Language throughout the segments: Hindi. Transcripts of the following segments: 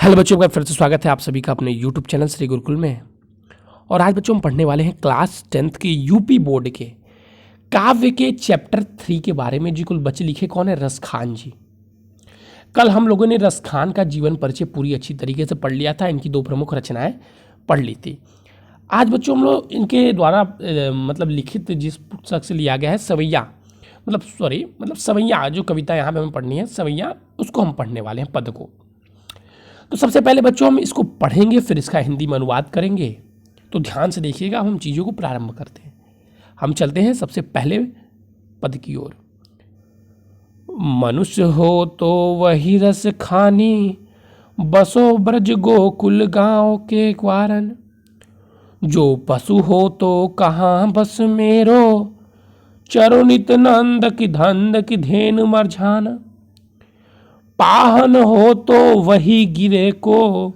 हेलो बच्चों का फिर से स्वागत है आप सभी का अपने यूट्यूब चैनल श्री गुरुकुल में। और आज बच्चों हम पढ़ने वाले हैं क्लास 10th के यूपी बोर्ड के काव्य के चैप्टर 3 के बारे में। जी कुल बच्चे लिखे कौन है? रसखान जी। कल हम लोगों ने रसखान का जीवन परिचय पूरी अच्छी तरीके से पढ़ लिया था, इनकी दो प्रमुख रचनाएं पढ़ ली थी। आज बच्चों हम लोग इनके द्वारा मतलब लिखित जिस पुस्तक से लिया गया है सवैया, मतलब सवैया जो कविता यहाँ पे हमें पढ़नी है सवैया, उसको हम पढ़ने वाले हैं पद को। तो सबसे पहले बच्चों हम इसको पढ़ेंगे, फिर इसका हिंदी में अनुवाद करेंगे। तो ध्यान से देखिएगा, हम चीज़ों को प्रारंभ करते हैं। हम चलते हैं सबसे पहले पद की ओर। मनुष्य हो तो वही रस खानी, बसो ब्रज गोकुल गांव के क्वारन। जो पशु हो तो कहाँ बस मेरो, चरो नित नंद की धंद की धेनु मरझान। पाहन हो तो वही गिरे को,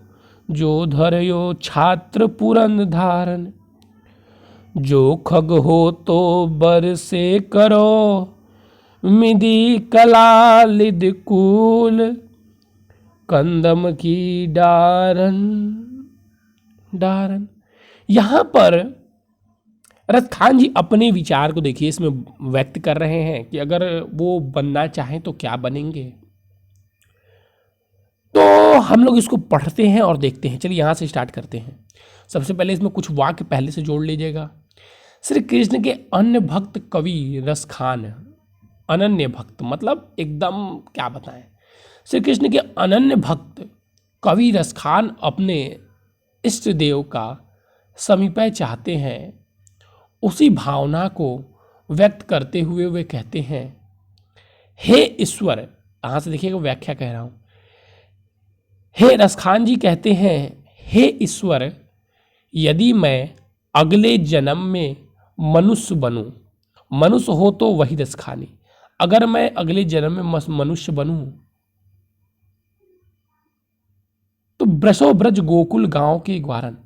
जो धरयो छात्र पुरंद धारण। जो खग हो तो बर से करो, मिधि कला लिद कूल। कंदम की डारन डारन। यहां पर रसखान जी अपने विचार को देखिए इसमें व्यक्त कर रहे हैं कि अगर वो बनना चाहें तो क्या बनेंगे। तो हम लोग इसको पढ़ते हैं और देखते हैं। चलिए यहाँ से स्टार्ट करते हैं। सबसे पहले इसमें कुछ वाक्य पहले से जोड़ लीजिएगा। श्री कृष्ण के अन्य भक्त कवि रसखान, अनन्य भक्त मतलब एकदम क्या बताएं। श्री कृष्ण के अनन्य भक्त कवि रसखान अपने इष्ट देव का समीपय चाहते हैं। उसी भावना को व्यक्त करते हुए वे कहते हैं, हे ईश्वर। यहाँ से देखिएगा व्याख्या कह रहा हूं। हे रसखान जी कहते हैं, हे ईश्वर, यदि मैं अगले जन्म में मनुष्य बनूं, मनुष्य हो तो वही रसखानी, अगर मैं अगले जन्म में मनुष्य बनूं तो ब्रसो ब्रज गोकुल गांव के ग्वारन।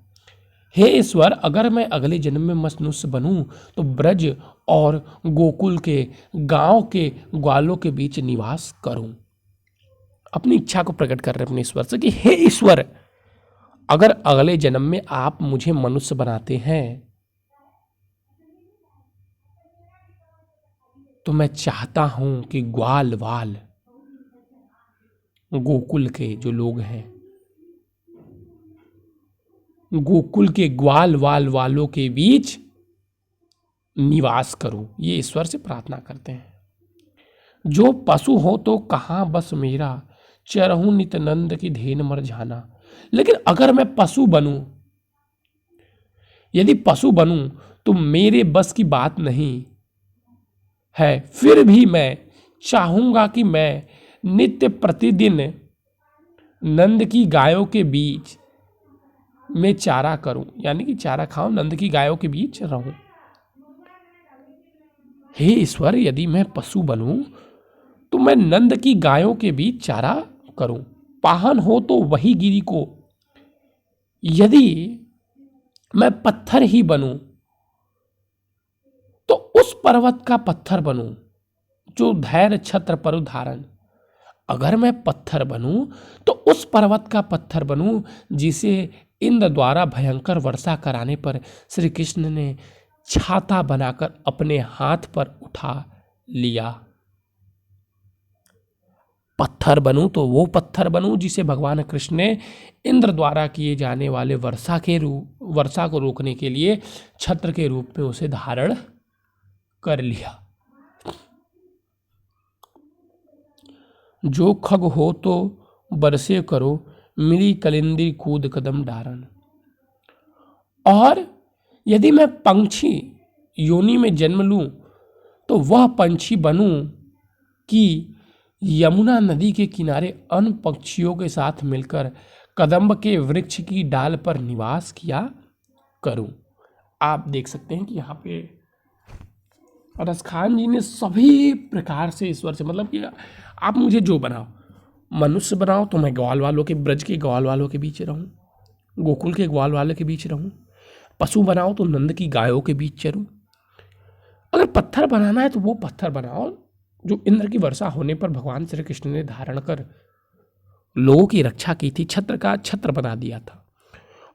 हे ईश्वर, अगर मैं अगले जन्म में मनुष्य बनूं तो ब्रज और गोकुल के गांव के ग्वालों के बीच निवास करूं। अपनी इच्छा को प्रकट कर रहे अपने ईश्वर से कि हे ईश्वर, अगर अगले जन्म में आप मुझे मनुष्य बनाते हैं तो मैं चाहता हूं कि ग्वाल वाल गोकुल के जो लोग हैं, गोकुल के ग्वाल वाल वालों के बीच निवास करूं। ये ईश्वर से प्रार्थना करते हैं। जो पशु हो तो कहां बस मेरा, चरहूं नित नंद की धेन मरझाना। लेकिन अगर मैं पशु बनूं, यदि पशु बनूं तो मेरे बस की बात नहीं है। फिर भी मैं चाहूंगा कि मैं नित्य प्रतिदिन नंद की गायों के बीच में चारा करूं, यानी कि चारा खाऊं, नंद की गायों के बीच रहूं। हे ईश्वर, यदि मैं पशु बनूं तो मैं नंद की गायों के बीच चारा करूं। पाहन हो तो वही गिरी को, यदि मैं पत्थर ही बनूं तो उस पर्वत का पत्थर बनूं जो धैर्य छत्र पर धारण। अगर मैं पत्थर बनूं तो उस पर्वत का पत्थर बनूं जिसे इंद्र द्वारा भयंकर वर्षा कराने पर श्री कृष्ण ने छाता बनाकर अपने हाथ पर उठा लिया। पत्थर बनूं तो वो पत्थर बनूं जिसे भगवान कृष्ण ने इंद्र द्वारा किए जाने वाले वर्षा को रोकने के लिए छत्र के रूप में उसे धारण कर लिया। जो खग हो तो बरसे करो, मिली कलिंदी कूद कदम डारन। और यदि मैं पंछी योनि में जन्म लूं तो वह पंछी बनूं कि यमुना नदी के किनारे अन्य पक्षियों के साथ मिलकर कदम्ब के वृक्ष की डाल पर निवास किया करूं। आप देख सकते हैं कि यहाँ पे रसखान जी ने सभी प्रकार से ईश्वर से मतलब कि आप मुझे जो बनाओ, मनुष्य बनाओ तो मैं ग्वाल वालों के, ब्रज के ग्वाल वालों के बीच रहूं, गोकुल के ग्वाल वालों के बीच रहूं। पशु बनाओ तो नंद की गायों के बीच चरूं। अगर पत्थर बनाना है तो वो पत्थर बनाओ जो इंद्र की वर्षा होने पर भगवान श्री कृष्ण ने धारण कर लोगों की रक्षा की थी, छत्र का छत्र बना दिया था।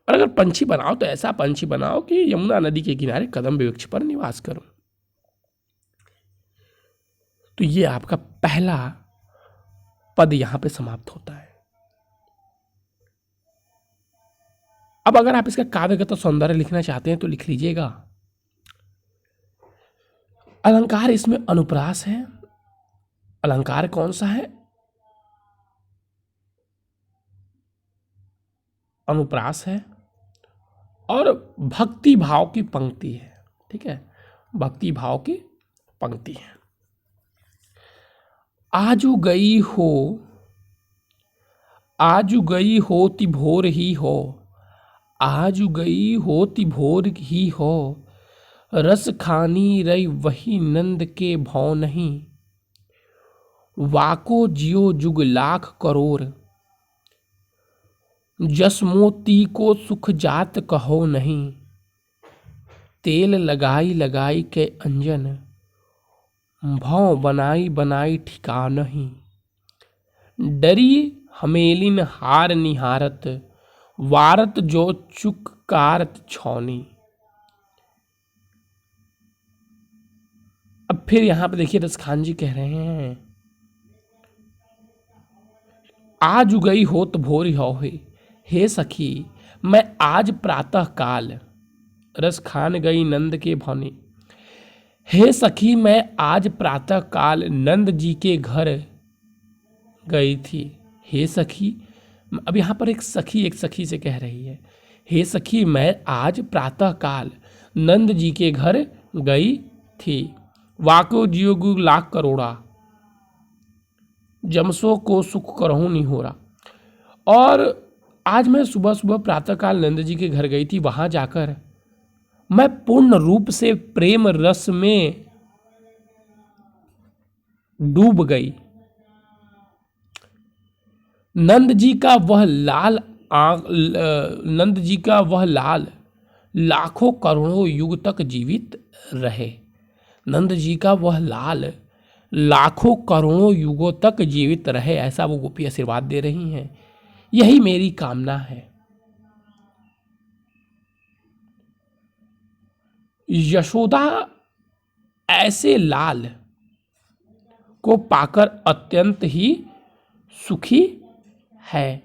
और अगर पंछी बनाओ तो ऐसा पंछी बनाओ कि यमुना नदी के किनारे कदम वृक्ष पर निवास करो। तो ये आपका पहला पद यहां पे समाप्त होता है। अब अगर आप इसका काव्यगत सौंदर्य लिखना चाहते हैं तो लिख लीजिएगा। अलंकार इसमें अनुप्रास है। अलंकार कौन सा है? अनुप्रास है और भक्ति भाव की पंक्ति है। ठीक है, भक्ति भाव की पंक्ति है। आजू गई हो, आजू गई होती भोर ही हो, आजू गई होती भोर ही हो, रस खानी रही वही नंद के भौ नहीं, वाको जियो जुग लाख करोड़, जस मोती को सुख जात कहो नहीं, तेल लगाई लगाई के अंजन, भौ बनाई बनाई ठिका नहीं, डरी हमेलिन हार निहारत, वारत जो चुक कारत छौनी। अब फिर यहां पे देखिए रसखान जी कह रहे हैं, आज उगई होत भोर हो हे सखी मैं आज प्रातः काल, रस खान गई नंद के भौनी। हे सखी मैं आज प्रातः काल नंद जी के घर गई थी। हे सखी, अब यहाँ पर एक सखी से कह रही है, हे सखी मैं आज प्रातः काल नंद जी के घर गई थी, वाको जियो गु लाख करोड़ा, जमसो को सुख करहूं नहीं हो रहा। और आज मैं सुबह सुबह प्रातःकाल नंद जी के घर गई थी, वहां जाकर मैं पूर्ण रूप से प्रेम रस में डूब गई। नंद जी का वह लाल नंद जी का वह लाल लाखों करोड़ों युग तक जीवित रहे। नंद जी का वह लाल लाखों करोड़ों युगों तक जीवित रहे, ऐसा वो गोपी आशीर्वाद दे रही हैं। यही मेरी कामना है। यशोदा ऐसे लाल को पाकर अत्यंत ही सुखी है।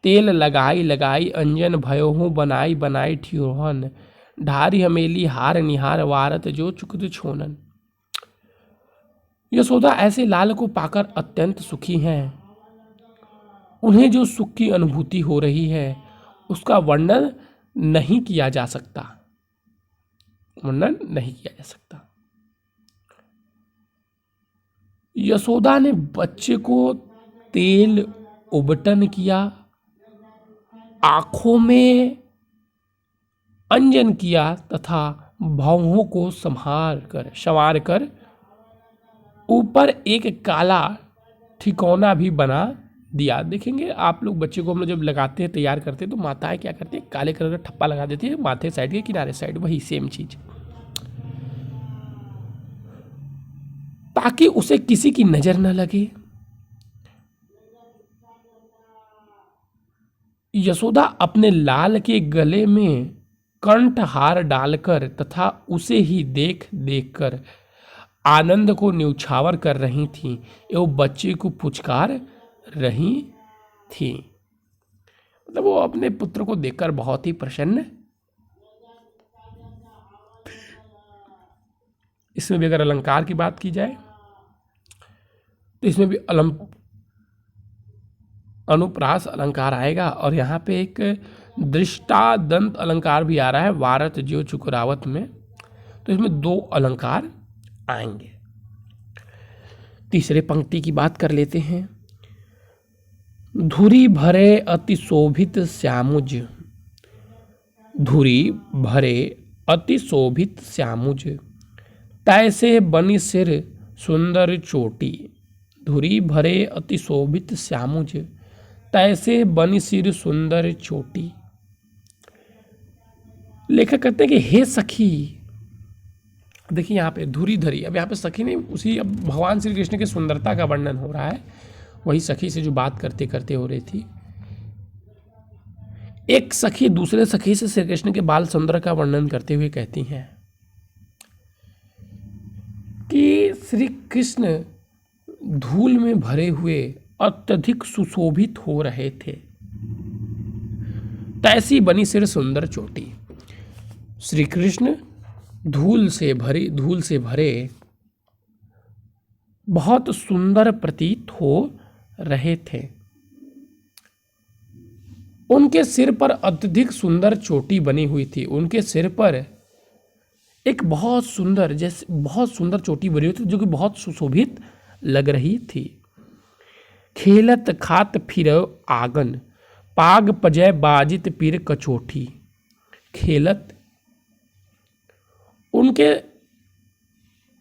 तेल लगाई लगाई अंजन भयो हूँ, बनाई बनाई ठियोहन, ढारी हमेली हार निहार, वारत जो चुकत छोनन। यशोदा ऐसे लाल को पाकर अत्यंत सुखी हैं। उन्हें जो सुख की अनुभूति हो रही है उसका वर्णन नहीं किया जा सकता, वर्णन नहीं किया जा सकता। यशोदा ने बच्चे को तेल उबटन किया, आंखों में अंजन किया तथा भौहों को संवार कर ऊपर एक काला ठिकौना भी बना दिया। देखेंगे आप लोग बच्चे को हम लोग जब लगाते हैं, तैयार करते हैं, तो माताएं क्या करती है, काले कलर का ठप्पा लगा देती है माथे साइड के किनारे साइड, वही सेम चीज, ताकि उसे किसी की नजर न लगे। यशोदा अपने लाल के गले में कंठहार डालकर तथा उसे ही देख देख कर आनंद को न्यौछावर कर रही थीं एवं बच्चे को पुचकार रही थी। मतलब वो अपने पुत्र को देखकर बहुत ही प्रसन्न। इसमें भी अगर अलंकार की बात की जाए तो इसमें भी अनुप्रास अलंकार आएगा, और यहाँ पे एक दृष्टादंत अलंकार भी आ रहा है वारत ज्यो चुकुरावत में। तो इसमें दो अलंकार आएंगे। तीसरे पंक्ति की बात कर लेते हैं। धुरी भरे अति शोभित श्यामुज, धुरी भरे अति शोभित श्यामुज, तैसे बनी सिर सुंदर चोटी। धुरी भरे अति शोभित श्यामुज, तैसे बनी सिर सुंदर चोटी। लेखक कहते हैं कि हे सखी, देखिए यहाँ पे धुरी धरी, अब यहाँ पे सखी नहीं, उसी अब भगवान श्री कृष्ण की सुंदरता का वर्णन हो रहा है। वही सखी से जो बात करते करते हो रही थी। एक सखी दूसरे सखी से श्री कृष्ण के बाल सौंदर्य का वर्णन करते हुए कहती हैं कि श्री कृष्ण धूल में भरे हुए अत्यधिक सुशोभित हो रहे थे। तैसी बनी सिर सुंदर चोटी। श्री कृष्ण धूल से भरे बहुत सुंदर प्रतीत हो रहे थे। उनके सिर पर अत्यधिक सुंदर चोटी बनी हुई थी। उनके सिर पर एक बहुत सुंदर चोटी बनी हुई थी जो कि बहुत सुशोभित लग रही थी। खेलत खात फिर आंगन, पाग पजय बाजित पीर कचोठी। खेलत,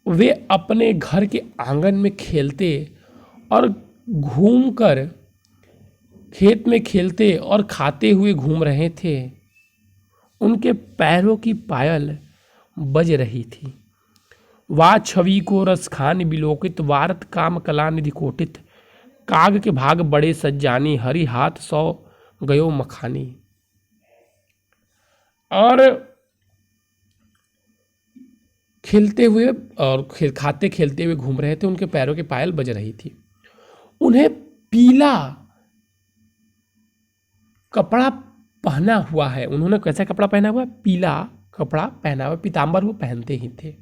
वे अपने घर के आंगन में खेलते और घूमकर खेत में खेलते और खाते हुए घूम रहे थे। उनके पैरों की पायल बज रही थी। वा छवि को रसखान बिलोकित, वारत काम कला निधि कोटित। काग के भाग बड़े सज्जानी, हरि हाथ सौ गयो मखानी। और खेलते हुए और खाते खेलते हुए घूम रहे थे। उनके पैरों की पायल बज रही थी। उन्हें पीला कपड़ा पहना हुआ है। उन्होंने कैसा कपड़ा पहना हुआ है? पीला कपड़ा पहना हुआ। पीतांबर वो पहनते ही थे।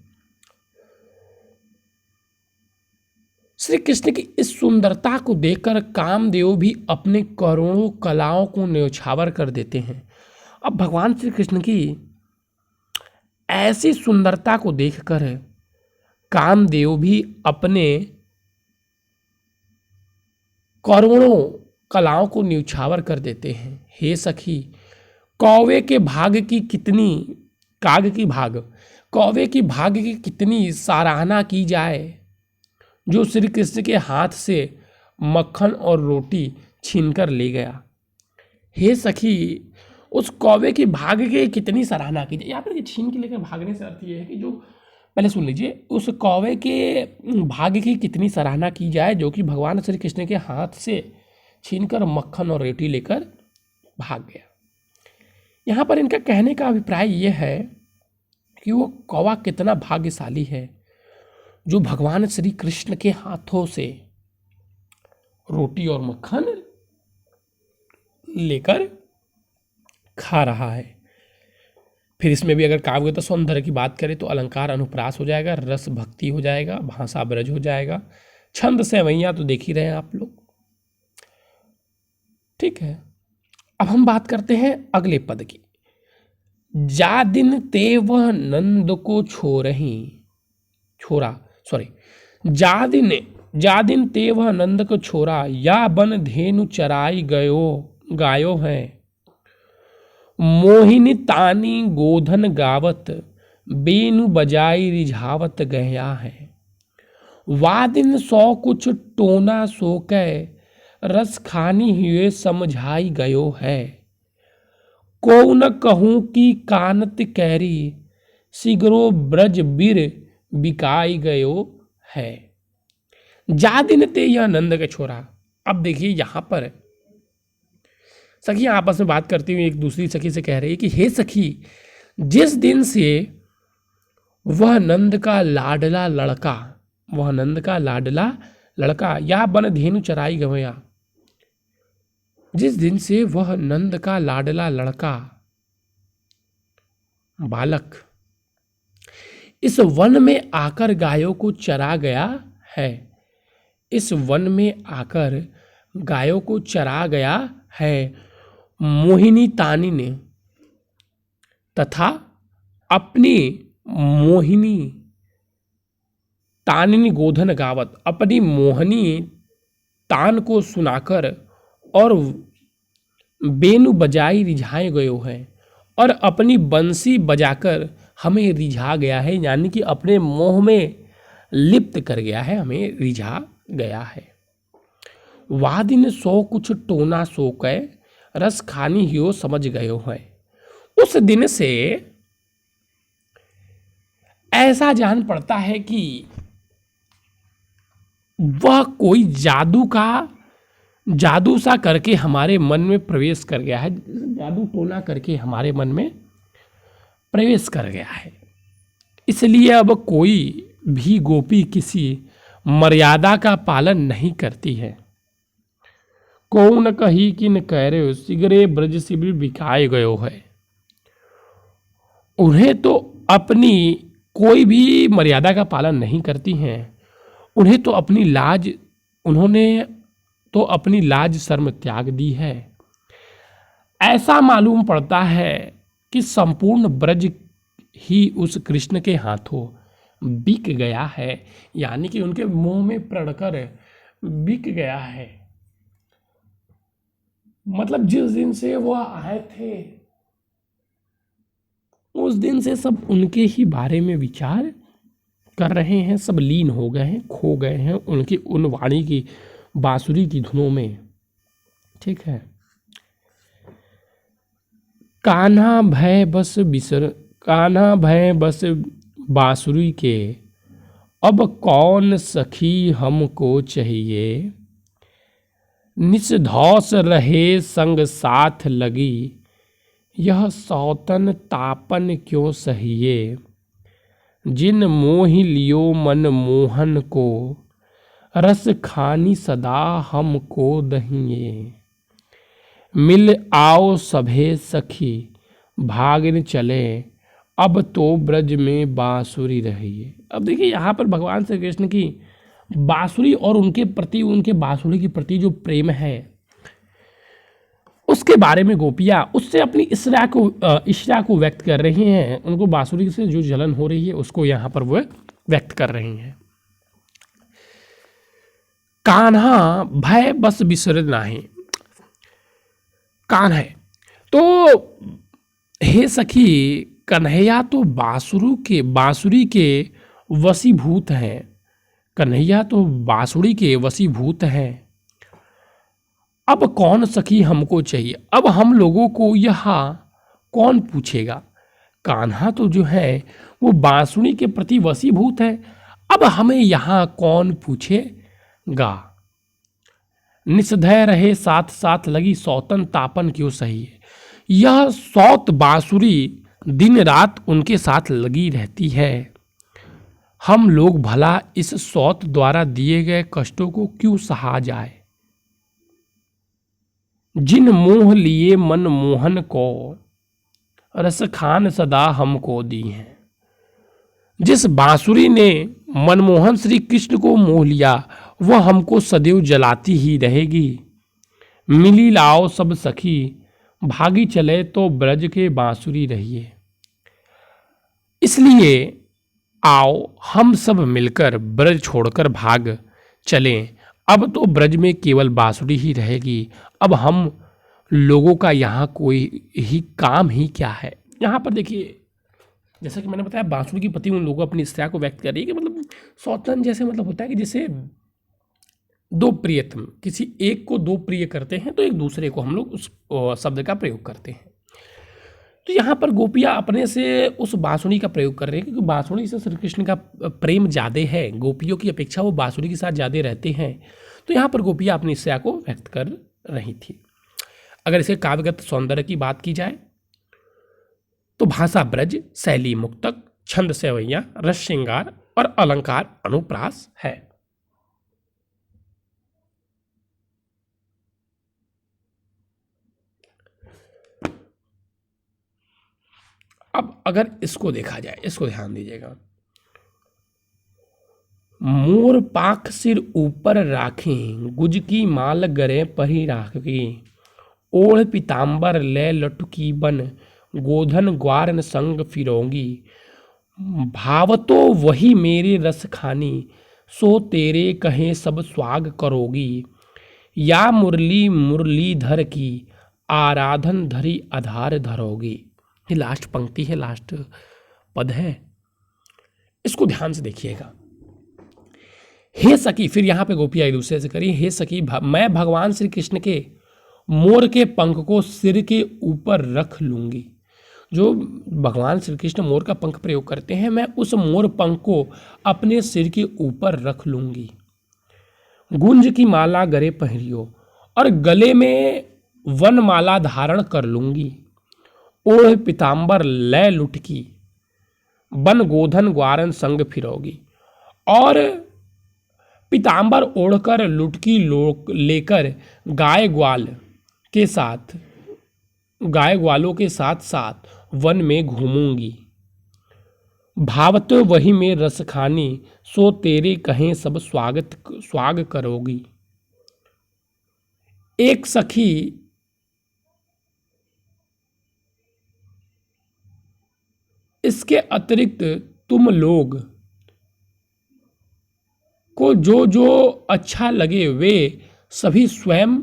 श्री कृष्ण की इस सुंदरता को देखकर कामदेव भी अपने करोड़ों कलाओं को न्यौछावर कर देते हैं। अब भगवान श्री कृष्ण की ऐसी सुंदरता को देखकर कामदेव भी अपने करोड़ों कलाओं को न्यौछावर कर देते हैं। हे सखी, कौवे के भाग की कितनी कौवे की भाग की कितनी सराहना की जाए, जो श्री कृष्ण के हाथ से मक्खन और रोटी छीनकर ले गया। हे सखी, उस कौवे की भाग की कितनी सराहना की जाए। यहाँ पर छीन के लेकर भागने से अर्थ ये है कि जो, पहले सुन लीजिए, उस कौवे के भाग की कितनी सराहना की जाए जो कि भगवान श्री कृष्ण के हाथ से छीनकर मक्खन और रोटी लेकर भाग गया। यहाँ पर इनका कहने का अभिप्राय यह है कि वो कौवा कितना भाग्यशाली है जो भगवान श्री कृष्ण के हाथों से रोटी और मक्खन लेकर खा रहा है। फिर इसमें भी अगर काव्य तो सौंदर्य की बात करें तो अलंकार अनुप्रास हो जाएगा, रस भक्ति हो जाएगा, भाषा ब्रज हो जाएगा, छंद सेवैयां तो देख ही रहे हैं आप लोग। ठीक है, अब हम बात करते हैं अगले पद की। जा दिन ते वह नंद को जा दिन ते वह नंद को छोरा, या बन धेनु चराई गायो है। मोहिनी तानी गोधन गावत, बेनु बजाई रिझावत गया है। वादिन सौ कुछ टोना सोकै, रस खानी हुए समझाई गयो है। को न कहूँ की कानत कैरी, सिगरो ब्रज बीर बिकाई गयो है। जा दिन ते यह नंद के छोरा। अब देखिए यहाँ पर सखियां आपस में बात करती हुई एक दूसरी सखी से कह रही है कि हे सखी, जिस दिन से वह नंद का लाडला लड़का या बन धेनु चराई गवया, जिस दिन से वह नंद का लाडला लड़का बालक इस वन में आकर गायों को चरा गया है, इस वन में आकर गायों को चरा गया है। मोहिनी तानी ने तथा अपनी मोहिनी तानिनी गोधन गावत, अपनी मोहनी तान को सुनाकर और बेनु बजाई रिझाए गयो है, और अपनी बंसी बजाकर हमें रिझा गया है, यानी कि अपने मोह में लिप्त कर गया है, हमें रिझा गया है। वादिन सो कुछ टोना सोकै, रस खानी हियो समझ गयो है। उस दिन से ऐसा जान पड़ता है कि वह कोई जादू का जादू सा करके हमारे मन में प्रवेश कर गया है, जादू टोना करके हमारे मन में प्रवेश कर गया है। इसलिए अब कोई भी गोपी किसी मर्यादा का पालन नहीं करती है। कौन कही किन कहरे सिगरे ब्रज शिविर बिकाए गयो है। उन्हें तो अपनी कोई भी मर्यादा का पालन नहीं करती हैं। उन्हें तो अपनी लाज उन्होंने तो अपनी लाज शर्म त्याग दी है। ऐसा मालूम पड़ता है कि संपूर्ण ब्रज ही उस कृष्ण के हाथों बिक गया है, यानी कि उनके मुंह में पड़कर बिक गया है। मतलब जिस दिन से वो आए थे उस दिन से सब उनके ही बारे में विचार कर रहे हैं, सब लीन हो गए हैं, खो गए हैं उनकी उन वाणी की बांसुरी की धुनों में। ठीक है। कान्हा भय बस बांसुरी के, अब कौन सखी हमको चाहिए। निसधौस रहे संग साथ लगी, यह सौतन तापन क्यों सहिए। जिन मोहि लियो मन मोहन को, रस खानी सदा हमको दहिए। मिल आओ सभे सखी भागन चले, अब तो ब्रज में बांसुरी रहिए। अब देखिए यहाँ पर भगवान श्री कृष्ण की बांसुरी और उनके प्रति, उनके बांसुरी के प्रति जो प्रेम है उसके बारे में गोपियाँ उससे अपनी इच्छा को व्यक्त कर रही हैं। उनको बांसुरी से जो जलन हो रही है उसको यहाँ पर वो व्यक्त कर रही हैं। कान्हा भय बस बिसर नाही। कान्हा तो हे सखी, कन्हैया तो बांसुरी के वशीभूत हैं। कन्हैया तो बांसुरी के वशीभूत हैं। अब कौन सखी हमको चाहिए, अब हम लोगों को यहाँ कौन पूछेगा। कान्हा तो जो है वो बांसुरी के प्रति वशीभूत है, अब हमें यहाँ कौन पूछेगा। निस्धय रहे साथ साथ लगी, सौतन तापन क्यों सही है। यह सौत बांसुरी दिन रात उनके साथ लगी रहती है। हम लोग भला इस सौत द्वारा दिए गए कष्टों को क्यों सहा जाए। जिन मोह लिए मन मोहन को, रस खान सदा हमको दी हैं। जिस बांसुरी ने मनमोहन श्री कृष्ण को मोह लिया वह हमको सदैव जलाती ही रहेगी। मिली लाओ सब सखी भागी चले, तो ब्रज के बांसुरी रहिए। इसलिए आओ हम सब मिलकर ब्रज छोड़कर भाग चलें। अब तो ब्रज में केवल बांसुरी ही रहेगी। अब हम लोगों का यहाँ कोई ही काम ही क्या है। यहाँ पर देखिए जैसा कि मैंने बताया बांसुरी के प्रति उन लोगों अपनी इच्छा को व्यक्त कर रही है कि मतलब सौतन जैसे मतलब होता है कि जैसे दो प्रियतम किसी एक को दो प्रिय करते हैं तो एक दूसरे को हम लोग उस शब्द का प्रयोग करते हैं। तो यहाँ पर गोपियाँ अपने से उस बांसुरी का प्रयोग कर रहे हैं क्योंकि बांसुरी से श्री कृष्ण का प्रेम ज़्यादा है। गोपियों की अपेक्षा वो बांसुरी के साथ ज़्यादा रहते हैं। तो यहाँ पर गोपियाँ अपनी इच्छा को व्यक्त कर रही थी। अगर इसे काव्यगत सौंदर्य की बात की जाए तो भाषा ब्रज, शैली मुक्तक, छंद सेवैया, रस श्रृंगार और अलंकार अनुप्रास है। अब अगर इसको देखा जाए, इसको ध्यान दीजिएगा। मोर पाख सिर ऊपर राखें, गुज की माल गरे पही राखी। ओढ़ पीताम्बर ले लटकी बन, गोधन ग्वारन संग फिरोंगी। भाव तो वही मेरे रस खानी, सो तेरे कहे सब स्वाग करोगी। या मुरली मुरलीधर की, आराधन धरी आधार धरोगी। ये लास्ट पंक्ति है, लास्ट पद है, इसको ध्यान से देखिएगा। हे सखी, फिर यहाँ पे गोपियाँ एक दूसरे से करी, हे सखी मैं भगवान श्री कृष्ण के मोर के पंख को सिर के ऊपर रख लूँगी। जो भगवान श्री कृष्ण मोर का पंख प्रयोग करते हैं, मैं उस मोर पंख को अपने सिर के ऊपर रख लूँगी। गुंज की माला गरे पहरियो, और गले में वनमाला धारण कर लूंगी। ओढ़ पीताम्बर लय लुटकी, बन गोधन ग्वारन संग फिरोगी। और पीताम्बर ओढ़कर लुटकी लेकर गाय ग्वालों के साथ साथ वन में घूमूंगी। भावत वही में रस खानी, सो तेरे कहें सब स्वाग करोगी। एक सखी इसके अतिरिक्त तुम लोग को जो जो अच्छा लगे वे सभी स्वयं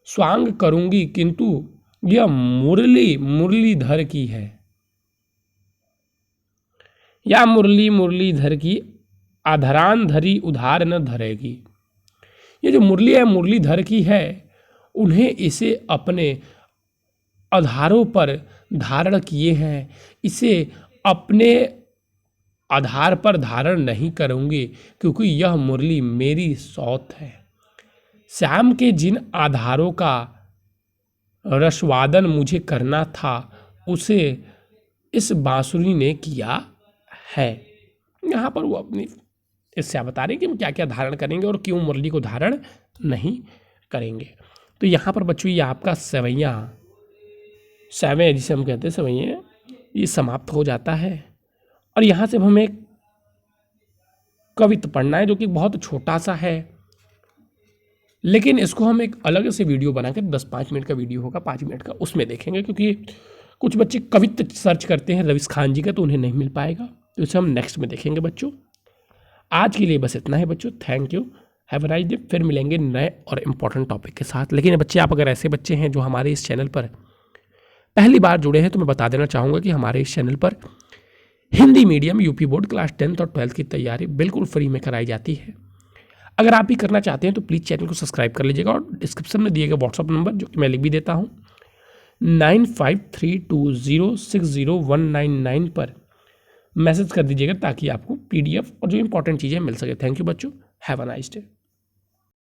स्वांग करूंगी, किंतु यह मुरलीधर की है, या मुरलीधर की आधरान धरी उधार न धरेगी। ये जो मुरली है मुरलीधर की है, उन्हें इसे अपने आधारों पर धारण किए हैं, इसे अपने आधार पर धारण नहीं करूंगी, क्योंकि यह मुरली मेरी सौत है। श्याम के जिन आधारों का रसवादन मुझे करना था, उसे इस बांसुरी ने किया है। यहाँ पर वो अपनी इससे बता रहे हैं कि हम क्या क्या धारण करेंगे और क्यों मुरली को धारण नहीं करेंगे। तो यहाँ पर बच्चों ये आपका सवैया जिसे हम कहते हैं सवैया, ये समाप्त हो जाता है। और यहाँ से हमें एक कविता पढ़ना है जो कि बहुत छोटा सा है, लेकिन इसको हम एक अलग से वीडियो बनाकर 10-5 मिनट का वीडियो होगा, 5 मिनट का, उसमें देखेंगे, क्योंकि कुछ बच्चे कविता सर्च करते हैं रवीश खान जी का, तो उन्हें नहीं मिल पाएगा, तो इसे हम नेक्स्ट में देखेंगे बच्चों। आज के लिए बस इतना है बच्चों। Thank you, have a nice day. फिर मिलेंगे नए और इम्पोर्टेंट टॉपिक के साथ। लेकिन बच्चे, आप अगर ऐसे बच्चे हैं जो हमारे इस चैनल पर पहली बार जुड़े हैं, तो मैं बता देना चाहूँगा कि हमारे इस चैनल पर Hindi medium UP board class 10th और 12th की तैयारी बिल्कुल फ्री में कराई जाती है। अगर आप भी करना चाहते हैं तो प्लीज़ चैनल को सब्सक्राइब कर लीजिएगा, और डिस्क्रिप्शन में दिए गए व्हाट्सअप नंबर, जो कि मैं लिख भी देता हूँ, 9532060199 पर मैसेज कर दीजिएगा, ताकि आपको PDF और जो इंपॉर्टेंट चीज़ें मिल सके। थैंक यू बच्चों, हैव अ नाइस डे।